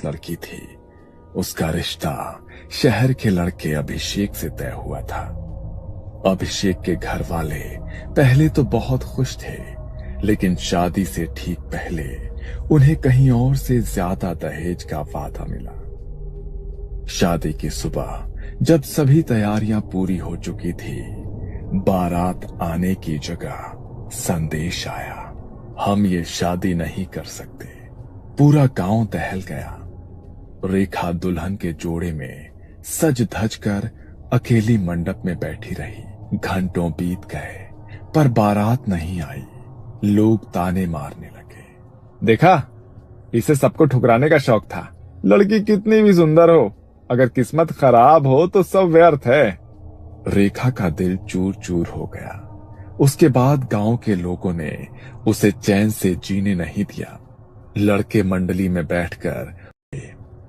लड़की थी। उसका रिश्ता शहर के लड़के अभिषेक से तय हुआ था। अभिषेक के घर वाले पहले तो बहुत खुश थे, लेकिन शादी से ठीक पहले उन्हें कहीं और से ज्यादा दहेज का वादा मिला। शादी की सुबह जब सभी तैयारियां पूरी हो चुकी थी, बारात आने की जगह संदेश आया, हम ये शादी नहीं कर सकते। पूरा गांव दहल गया। रेखा दुल्हन के जोड़े में सज धज कर अकेली मंडप में बैठी रही। घंटों बीत गए पर बारात नहीं आई। लोग ताने मारने लगे। देखा, इसे सबको ठुकराने का शौक था। लड़की कितनी भी सुंदर हो, अगर किस्मत खराब हो तो सब व्यर्थ है। रेखा का दिल चूर चूर हो गया। उसके बाद गांव के लोगों ने उसे चैन से जीने नहीं दिया। लड़के मंडली में बैठकर,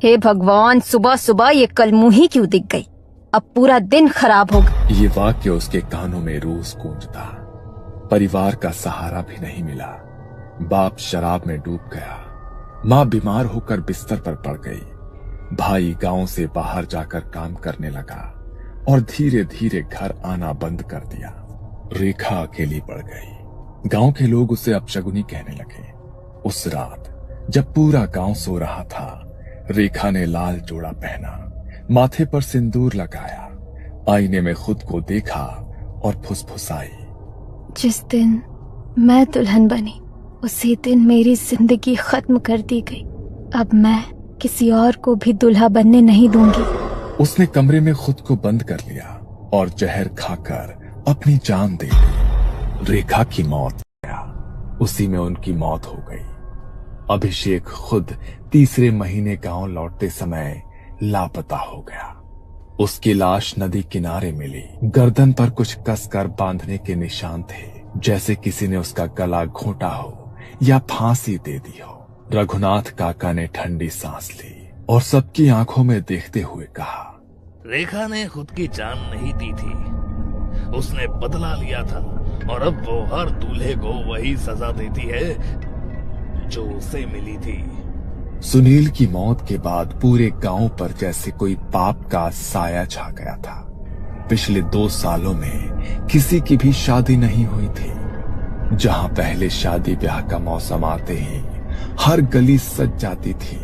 हे भगवान, सुबह सुबह ये कलमुही क्यों दिख गई? अब पूरा दिन खराब हो गया। ये वाक्य उसके कानों में रोज गूंजता। परिवार का सहारा भी नहीं मिला। बाप शराब में डूब गया। माँ बीमार होकर बिस्तर पर पड़ गई। भाई गांव से बाहर जाकर काम करने लगा और धीरे धीरे घर आना बंद कर दिया। रेखा अकेली पड़ गई। गांव के लोग उसे अपशगुनी कहने लगे। उस रात जब पूरा गांव सो रहा था, रेखा ने लाल जोड़ा पहना, माथे पर सिंदूर लगाया, आईने में खुद को देखा और फुसफुसाई, जिस दिन मैं दुल्हन बनी उसी दिन मेरी जिंदगी खत्म कर दी गई। अब मैं किसी और को भी दुल्हा बनने नहीं दूंगी। उसने कमरे में खुद को बंद कर लिया और जहर खाकर अपनी जान दे दी। रेखा की मौत गया, उसी में उनकी मौत हो गई। अभिषेक खुद तीसरे महीने गांव लौटते समय लापता हो गया। उसकी लाश नदी किनारे मिली। गर्दन पर कुछ कसकर बांधने के निशान थे, जैसे किसी ने उसका गला घोंटा हो या फांसी दे दी हो। रघुनाथ काका ने ठंडी सांस ली और सबकी आंखों में देखते हुए कहा, रेखा ने खुद की जान नहीं दी थी, उसने बदला लिया था और अब वो हर दूल्हे को वही सजा देती है जो उसे मिली थी। सुनील की मौत के बाद पूरे गांव पर जैसे कोई पाप का साया छा गया था। पिछले 2 सालों में किसी की भी शादी नहीं हुई थी। जहां पहले शादी ब्याह का मौसम आते ही हर गली सज जाती थी,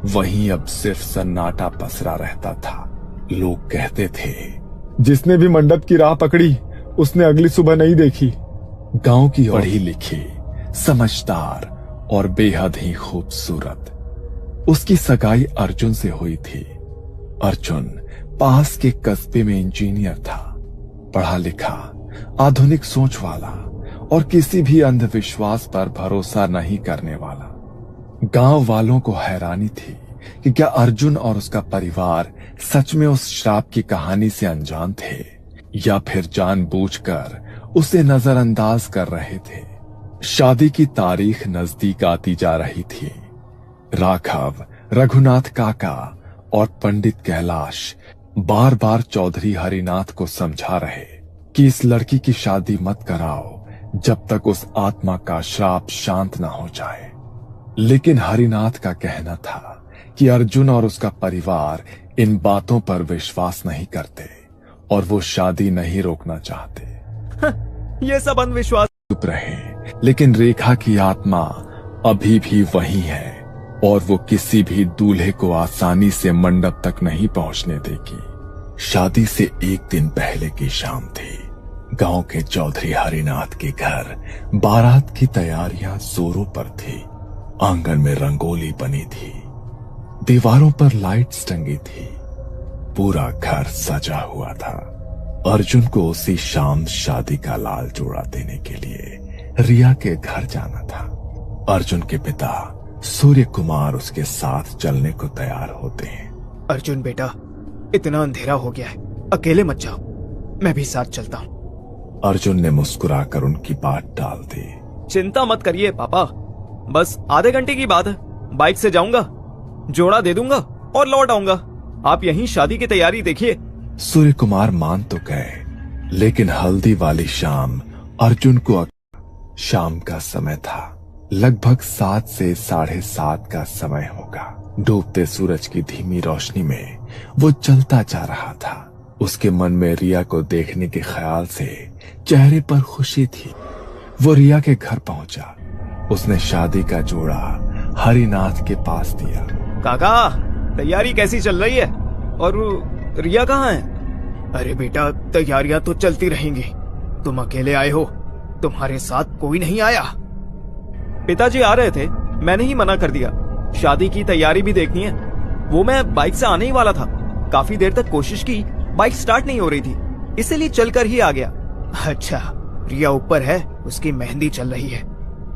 वहीं अब सिर्फ सन्नाटा पसरा रहता था। लोग कहते थे, जिसने भी मंडप की राह पकड़ी उसने अगली सुबह नहीं देखी। गांव की पढ़ी लिखी, समझदार और बेहद ही खूबसूरत उसकी सगाई अर्जुन से हुई थी। अर्जुन पास के कस्बे में इंजीनियर था, पढ़ा लिखा, आधुनिक सोच वाला और किसी भी अंधविश्वास पर भरोसा नहीं करने वाला। गांव वालों को हैरानी थी कि क्या अर्जुन और उसका परिवार सच में उस श्राप की कहानी से अनजान थे या फिर जानबूझकर उसे नजरअंदाज कर रहे थे। शादी की तारीख नजदीक आती जा रही थी। राघव, रघुनाथ काका और पंडित कैलाश बार बार चौधरी हरिनाथ को समझा रहे कि इस लड़की की शादी मत कराओ जब तक उस आत्मा का श्राप शांत न हो जाए। लेकिन हरिनाथ का कहना था कि अर्जुन और उसका परिवार इन बातों पर विश्वास नहीं करते और वो शादी नहीं रोकना चाहते। ये सब अंधविश्वास। चुप रहे, लेकिन रेखा की आत्मा अभी भी वही है और वो किसी भी दूल्हे को आसानी से मंडप तक नहीं पहुंचने देगी। शादी से एक दिन पहले की शाम थी। गांव के चौधरी हरिनाथ के घर बारात की तैयारियां जोरों पर थी। आंगन में रंगोली बनी थी, दीवारों पर लाइट्स टंगी थी, पूरा घर सजा हुआ था। अर्जुन को उसी शाम शादी का लाल जोड़ा देने के लिए रिया के घर जाना था। अर्जुन के पिता सूर्य कुमार उसके साथ चलने को तैयार होते हैं। अर्जुन बेटा, इतना अंधेरा हो गया है, अकेले मत जाओ, मैं भी साथ चलता हूँ। अर्जुन ने मुस्कुराकर उनकी बात टाल दी। चिंता मत करिए पापा, बस आधे घंटे की बात है, बाइक से जाऊंगा, जोड़ा दे दूंगा और लौट आऊंगा। आप यहीं शादी की तैयारी देखिए। सूर्य कुमार मान तो गए, लेकिन हल्दी वाली शाम अर्जुन को शाम का समय था। लगभग 7 से 7:30 का समय होगा। डूबते सूरज की धीमी रोशनी में वो चलता जा रहा था। उसके मन में रिया को देखने के ख्याल से चेहरे पर खुशी थी। वो रिया के घर पहुंचा। उसने शादी का जोड़ा हरिनाथ के पास दिया। काका, तैयारी कैसी चल रही है? और रिया कहाँ है? अरे बेटा, तैयारियां तो चलती रहेंगी। तुम अकेले आए हो, तुम्हारे साथ कोई नहीं आया? पिताजी आ रहे थे, मैंने ही मना कर दिया। शादी की तैयारी भी देखनी है। वो मैं बाइक से आने ही वाला था। काफी देर तक कोशिश की, बाइक स्टार्ट नहीं हो रही थी, इसलिए चलकर ही आ गया। अच्छा, रिया ऊपर है, उसकी मेहंदी चल रही है।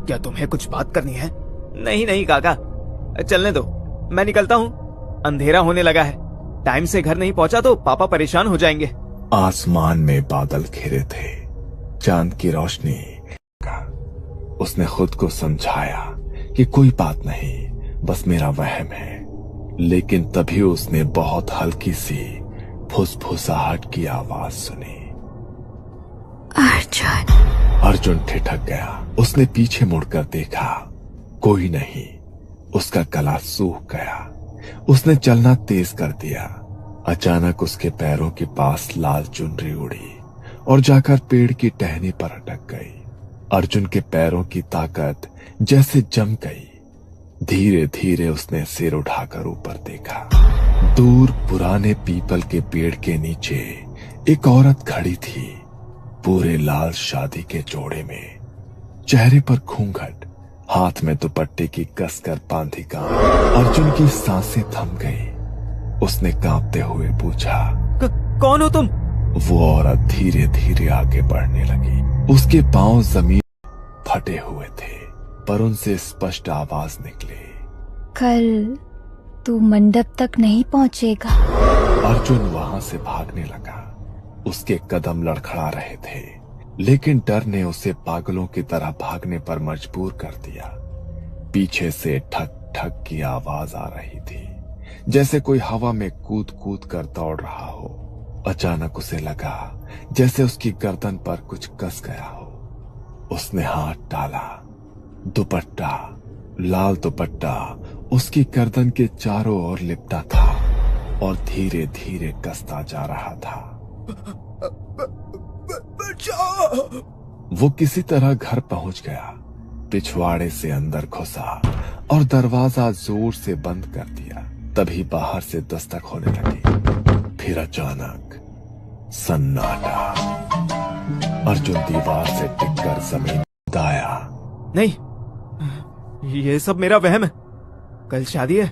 क्या तुम्हें कुछ बात करनी है? नहीं नहीं काका, चलने दो, मैं निकलता हूँ। अंधेरा होने लगा है, टाइम से घर नहीं पहुंचा तो पापा परेशान हो जाएंगे। आसमान में बादल घिरे थे, चांद की रोशनी का। उसने खुद को समझाया कि कोई बात नहीं, बस मेरा वहम है। लेकिन तभी उसने बहुत हल्की सी फुसफुसाहट की आवाज सुनी। अर्जुन ठिठक गया। उसने पीछे मुड़कर देखा, कोई नहीं। उसका गला सूख गया। उसने चलना तेज कर दिया। अचानक उसके पैरों के पास लाल चुनरी उड़ी और जाकर पेड़ की टहनी पर अटक गई। अर्जुन के पैरों की ताकत जैसे जम गई। धीरे धीरे उसने सिर उठाकर ऊपर देखा। दूर पुराने पीपल के पेड़ के नीचे एक औरत खड़ी थी, पूरे लाल शादी के जोड़े में, चेहरे पर घूंघट, हाथ में दुपट्टे की कसकर बांधी गांठ। अर्जुन की सांसें थम गई। उसने कांपते हुए पूछा, कौन हो तुम? वो औरत धीरे धीरे आगे बढ़ने लगी। उसके पांव जमीन फटे हुए थे, पर उनसे स्पष्ट आवाज निकली, कल तू मंडप तक नहीं पहुंचेगा। अर्जुन वहां से भागने लगा। उसके कदम लड़खड़ा रहे थे, लेकिन डर ने उसे पागलों की तरह भागने पर मजबूर कर दिया। पीछे से ठक ठक की आवाज आ रही थी, जैसे कोई हवा में कूद कूद कर दौड़ रहा हो। अचानक उसे लगा जैसे उसकी गर्दन पर कुछ कस गया हो। उसने हाथ डाला। दुपट्टा, लाल दुपट्टा उसकी गर्दन के चारों ओर लिपटा था और धीरे धीरे कसता जा रहा था। वो किसी तरह घर पहुंच गया। पिछवाड़े से अंदर घुसा और दरवाजा जोर से बंद कर दिया। तभी बाहर से दस्तक होने लगी। फिर अचानक सन्नाटा। अर्जुन दीवार से टिककर जमीन दाया। नहीं, ये सब मेरा वहम है। कल शादी है,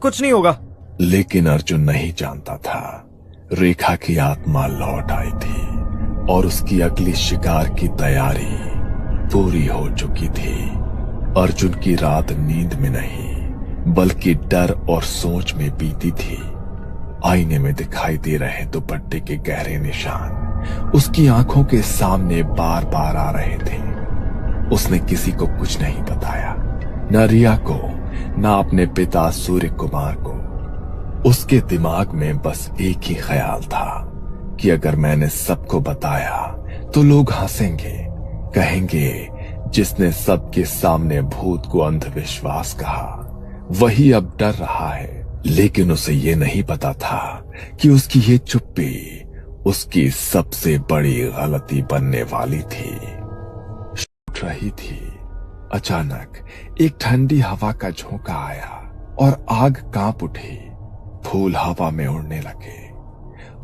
कुछ नहीं होगा। लेकिन अर्जुन नहीं जानता था, रेखा की आत्मा लौट आई थी और उसकी अगली शिकार की तैयारी पूरी हो चुकी थी। अर्जुन की रात नींद में नहीं, बल्कि डर और सोच में बीती थी। आईने में दिखाई दे रहे दुपट्टे के गहरे निशान उसकी आंखों के सामने बार बार आ रहे थे। उसने किसी को कुछ नहीं बताया, न रिया को, न अपने पिता सूर्य कुमार को। उसके दिमाग में बस एक ही ख्याल था कि अगर मैंने सबको बताया तो लोग हंसेंगे, कहेंगे जिसने सबके सामने भूत को अंधविश्वास कहा वही अब डर रहा है। लेकिन उसे ये नहीं पता था कि उसकी ये चुप्पी उसकी सबसे बड़ी गलती बनने वाली थी। छूट रही थी। अचानक एक ठंडी हवा का झोंका आया और आग कांप उठी। फूल हवा में उड़ने लगे।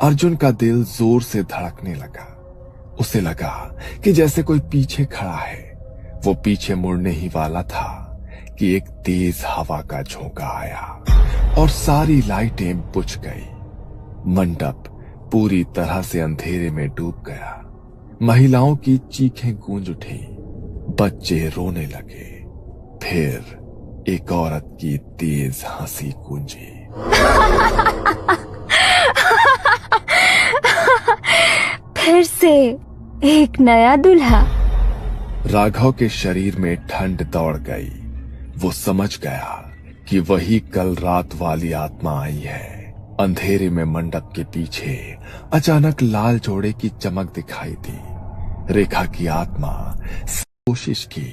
अर्जुन का दिल जोर से धड़कने लगा। उसे लगा कि जैसे कोई पीछे खड़ा है। वो पीछे मुड़ने ही वाला था कि एक तेज हवा का झोंका आया और सारी लाइटें बुझ गई। मंडप पूरी तरह से अंधेरे में डूब गया। महिलाओं की चीखें गूंज उठी, बच्चे रोने लगे। फिर एक औरत की तेज हंसी गूंजी। फिर से एक नया दूल्हा। राघव के शरीर में ठंड दौड़ गई। वो समझ गया कि वही कल रात वाली आत्मा आई है। अंधेरे में मंडप के पीछे अचानक लाल जोड़े की चमक दिखाई दी। रेखा की आत्मा कोशिश की,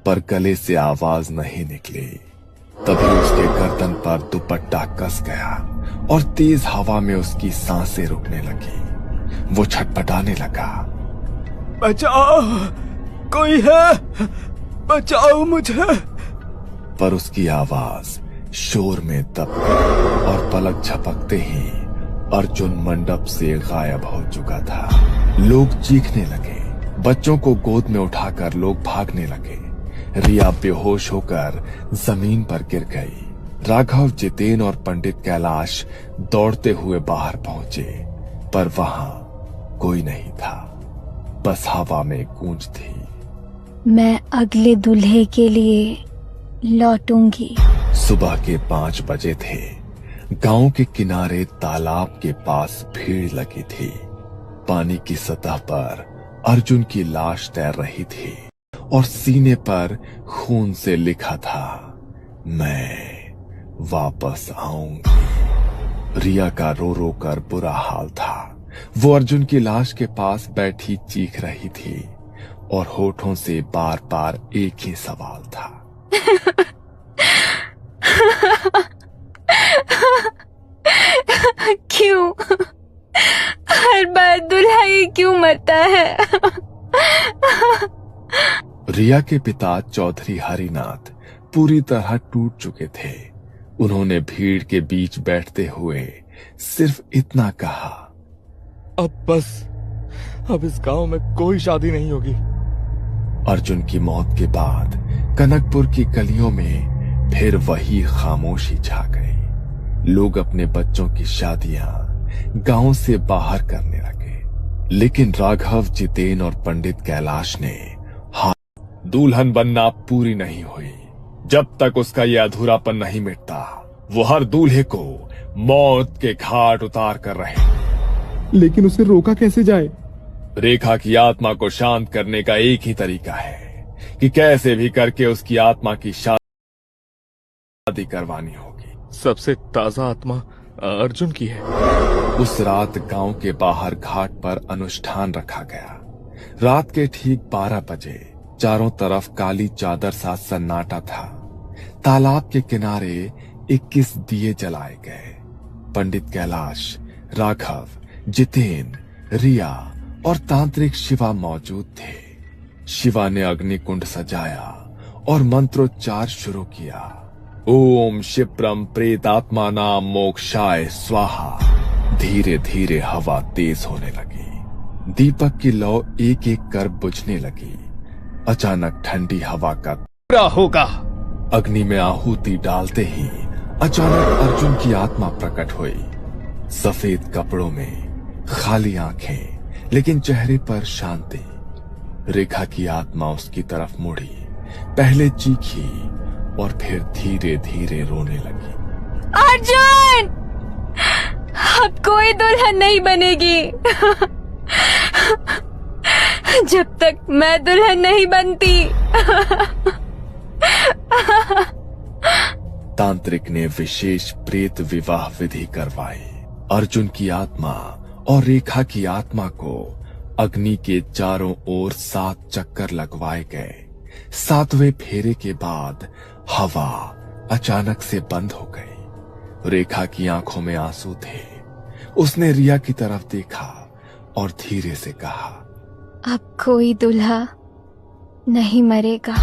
पर गले से आवाज नहीं निकली। तभी उसके गर्दन पर दुपट्टा कस गया और तेज हवा में उसकी सांसें रुकने लगी। वो छटपटाने लगा। बचाओ, कोई है, बचाओ मुझे। पर उसकी आवाज शोर में दब गई और पलक झपकते ही अर्जुन मंडप से गायब हो चुका था। लोग चीखने लगे, बच्चों को गोद में उठाकर लोग भागने लगे। रिया बेहोश होकर जमीन पर गिर गई। राघव, जितेन और पंडित कैलाश दौड़ते हुए बाहर पहुंचे, पर वहां कोई नहीं था, बस हवा में गूंज थी। मैं अगले दूल्हे के लिए लौटूंगी। सुबह के 5 बजे थे। गांव के किनारे तालाब के पास भीड़ लगी थी। पानी की सतह पर अर्जुन की लाश तैर रही थी और सीने पर खून से लिखा था, मैं वापस आऊंगी। रिया का रो रो कर बुरा हाल था। वो अर्जुन की लाश के पास बैठी चीख रही थी और होठों से बार बार एक ही सवाल था, क्यों? हर बार दूल्हा ही क्यों मरता है? रिया के पिता चौधरी हरिनाथ पूरी तरह टूट चुके थे। उन्होंने भीड़ के बीच बैठते हुए सिर्फ इतना कहा, अब बस, अब इस गांव में कोई शादी नहीं होगी। अर्जुन की मौत के बाद कनकपुर की गलियों में फिर वही खामोशी छा गई। लोग अपने बच्चों की शादियां गांव से बाहर करने लगे, लेकिन राघव, जितेन और पंडित कैलाश ने दुल्हन बनना पूरी नहीं हुई। जब तक उसका यह अधूरापन नहीं मिटता, वो हर दूल्हे को मौत के घाट उतार कर रहे। लेकिन उसे रोका कैसे जाए? रेखा की आत्मा को शांत करने का एक ही तरीका है कि कैसे भी करके उसकी आत्मा की शादी करवानी होगी। सबसे ताजा आत्मा अर्जुन की है। उस रात गांव के बाहर घाट पर अनुष्ठान रखा गया। रात के ठीक 12 बजे चारों तरफ काली चादर सा सन्नाटा था। तालाब के किनारे 21 दिए जलाए गए। पंडित कैलाश, राघव, जितेन, रिया और तांत्रिक शिवा मौजूद थे। शिवा ने अग्निकुंड सजाया और मंत्रोच्चार शुरू किया। ओम क्षिप्रम प्रेतात्मा नाम मोक्षाय स्वाहा। धीरे धीरे हवा तेज होने लगी। दीपक की लौ एक एक कर बुझने लगी। अचानक ठंडी हवा का पूरा होगा। अग्नि में आहुति डालते ही अचानक अर्जुन की आत्मा प्रकट हुई। सफेद कपड़ों में, खाली आंखें, लेकिन चेहरे पर शांति। रेखा की आत्मा उसकी तरफ मुड़ी, पहले चीखी और फिर धीरे धीरे रोने लगी। अर्जुन, अब कोई दुल्हन नहीं बनेगी जब तक मैं दुल्हन नहीं बनती। तांत्रिक ने विशेष प्रेत विवाह विधि करवाई। अर्जुन की आत्मा और रेखा की आत्मा को अग्नि के चारों ओर 7 चक्कर लगवाए गए। 7वें फेरे के बाद हवा अचानक से बंद हो गई। रेखा की आंखों में आंसू थे। उसने रिया की तरफ देखा और धीरे से कहा, अब कोई दूल्हा नहीं मरेगा।